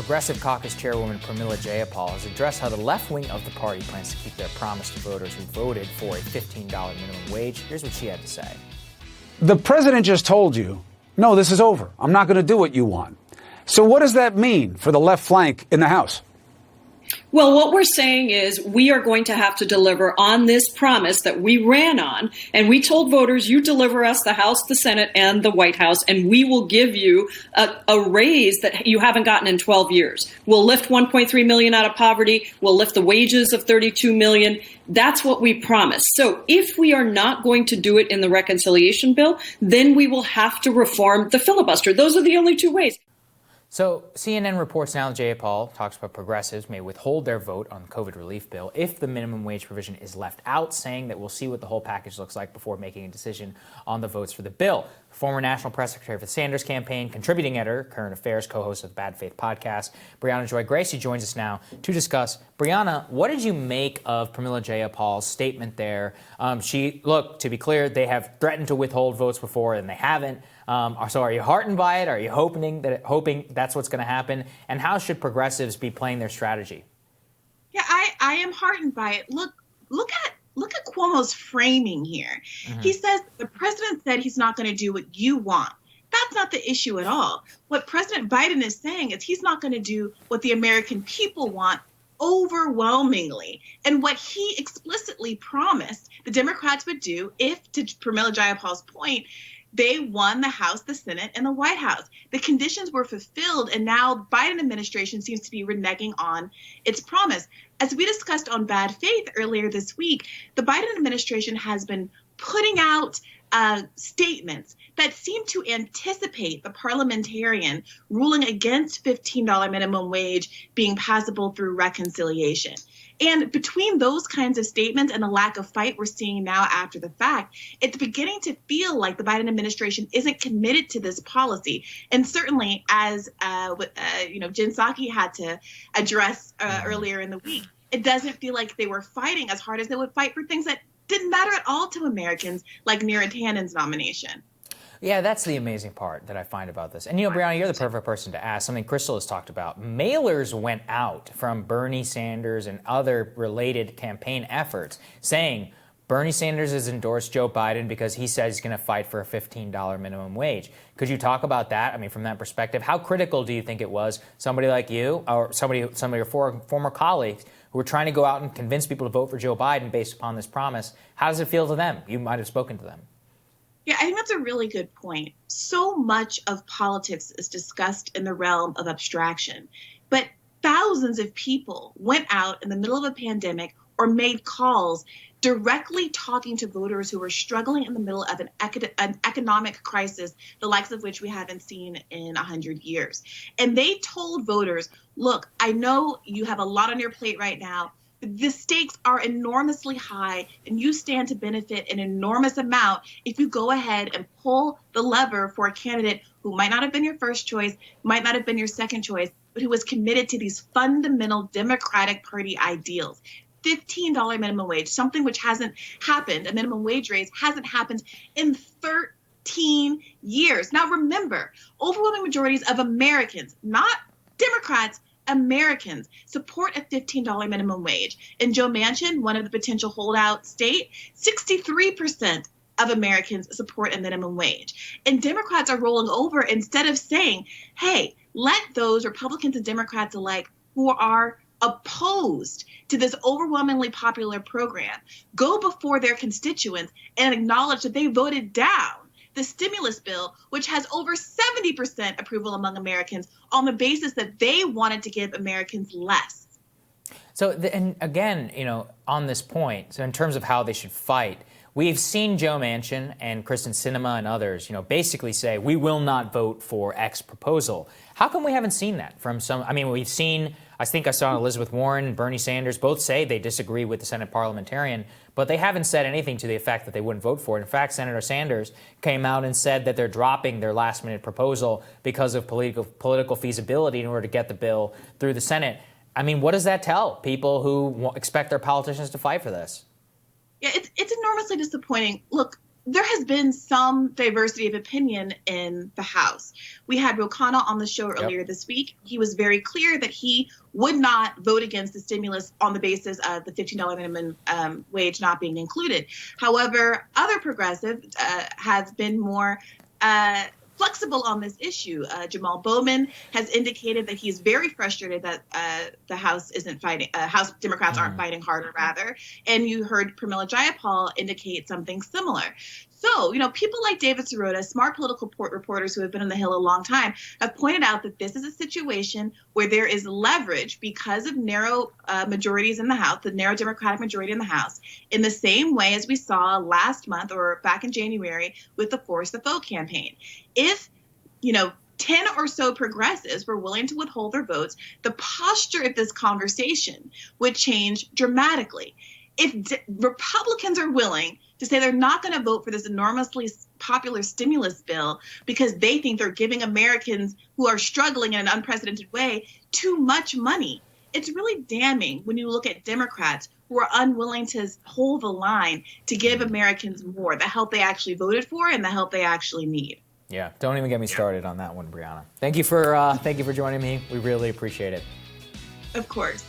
Progressive Caucus Chairwoman Pramila Jayapal has addressed how the left wing of the party plans to keep their promise to voters who voted for a $15 minimum wage. Here's what she had to say. The president just told you, no, this is over. I'm not going to do what you want. So what does that mean for the left flank in the House? Well, what we're saying is we are going to have to deliver on this promise that we ran on. And we told voters, you deliver us the House, the Senate, and the White House, and we will give you a raise that you haven't gotten in 12 years. We'll lift 1.3 million out of poverty. We'll lift the wages of 32 million. That's what we promised. So if we are not going to do it in the reconciliation bill, then we will have to reform the filibuster. Those are the only two ways. So CNN reports now that Jayapal talks about progressives may withhold their vote on the COVID relief bill if the minimum wage provision is left out, saying that we'll see what the whole package looks like before making a decision on the votes for the bill. Former National Press Secretary for the Sanders campaign, contributing editor, current affairs, co-host of the Bad Faith podcast, Briahna Joy Gray, she joins us now to discuss. Briahna, what did you make of Pramila Jayapal's statement there? Look, to be clear, they have threatened to withhold votes before and they haven't. So are you heartened by it? Are you hoping that's what's going to happen? And how should progressives be playing their strategy? Yeah, I am heartened by it. Look at Cuomo's framing here. Mm-hmm. He says the president said he's not going to do what you want. That's not the issue at all. What President Biden is saying is he's not going to do what the American people want overwhelmingly. And what he explicitly promised the Democrats would do if, to Pramila Jayapal's point, they won the House, the Senate, and the White House. The conditions were fulfilled, and now the Biden administration seems to be reneging on its promise. As we discussed on Bad Faith earlier this week, the Biden administration has been putting out statements that seem to anticipate the parliamentarian ruling against $15 minimum wage being passable through reconciliation. And between those kinds of statements and the lack of fight we're seeing now after the fact, it's beginning to feel like the Biden administration isn't committed to this policy. And certainly, as Jen Psaki had to address earlier in the week, it doesn't feel like they were fighting as hard as they would fight for things that didn't matter at all to Americans, like Neera Tannen's nomination. Yeah, that's the amazing part that I find about this. And, Briahna, you're the perfect person to ask. Something Crystal has talked about. Mailers went out from Bernie Sanders and other related campaign efforts saying Bernie Sanders has endorsed Joe Biden because he says he's going to fight for a $15 minimum wage. Could you talk about that? I mean, from that perspective, how critical do you think it was somebody like you or some of your former colleagues who were trying to go out and convince people to vote for Joe Biden based upon this promise? How does it feel to them? You might have spoken to them. Yeah, I think that's a really good point. So much of politics is discussed in the realm of abstraction, but thousands of people went out in the middle of a pandemic or made calls directly talking to voters who were struggling in the middle of an economic crisis, the likes of which we haven't seen in 100 years. And they told voters, look, I know you have a lot on your plate right now. The stakes are enormously high, and you stand to benefit an enormous amount if you go ahead and pull the lever for a candidate who might not have been your first choice, might not have been your second choice, but who was committed to these fundamental Democratic Party ideals. $15 minimum wage, something which hasn't happened, a minimum wage raise hasn't happened in 13 years. Now remember, overwhelming majorities of Americans, not Democrats, Americans support a $15 minimum wage. In Joe Manchin, one of the potential holdout state, 63% of Americans support a minimum wage. And Democrats are rolling over instead of saying, hey, let those Republicans and Democrats alike who are opposed to this overwhelmingly popular program go before their constituents and acknowledge that they voted down the stimulus bill, which has over 70% approval among Americans on the basis that they wanted to give Americans less. So, and again, on this point, so in terms of how they should fight, we've seen Joe Manchin and Kristen Sinema and others, basically say, we will not vote for X proposal. How come we haven't seen that from some? I mean, we've seen, I think I saw Elizabeth Warren and Bernie Sanders both say they disagree with the Senate parliamentarian, but they haven't said anything to the effect that they wouldn't vote for it. In fact, Senator Sanders came out and said that they're dropping their last-minute proposal because of political feasibility in order to get the bill through the Senate. I mean, what does that tell people who expect their politicians to fight for this? Yeah, it's enormously disappointing. Look, there has been some diversity of opinion in the House. We had Ro Khanna on the show earlier this week. He was very clear that he would not vote against the stimulus on the basis of the $15 minimum wage not being included. However, other progressives have been more flexible on this issue. Jamal Bowman has indicated that he's very frustrated that the House isn't fighting, House Democrats aren't fighting harder, rather. And you heard Pramila Jayapal indicate something similar. So, people like David Sirota, smart political reporters who have been on the Hill a long time, have pointed out that this is a situation where there is leverage because of narrow majorities in the House, the narrow Democratic majority in the House, in the same way as we saw last month or back in January with the Force the Vote campaign. If, 10 or so progressives were willing to withhold their votes, the posture of this conversation would change dramatically. If Republicans are willing to say they're not going to vote for this enormously popular stimulus bill because they think they're giving Americans who are struggling in an unprecedented way too much money, it's really damning when you look at Democrats who are unwilling to hold the line to give Americans more, the help they actually voted for and the help they actually need. Yeah, don't even get me started on that one, Briahna. Thank you for joining me. We really appreciate it. Of course.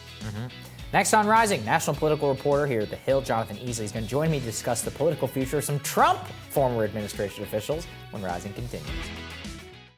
Next on Rising, national political reporter here at The Hill, Jonathan Easley, is going to join me to discuss the political future of some Trump former administration officials when Rising continues.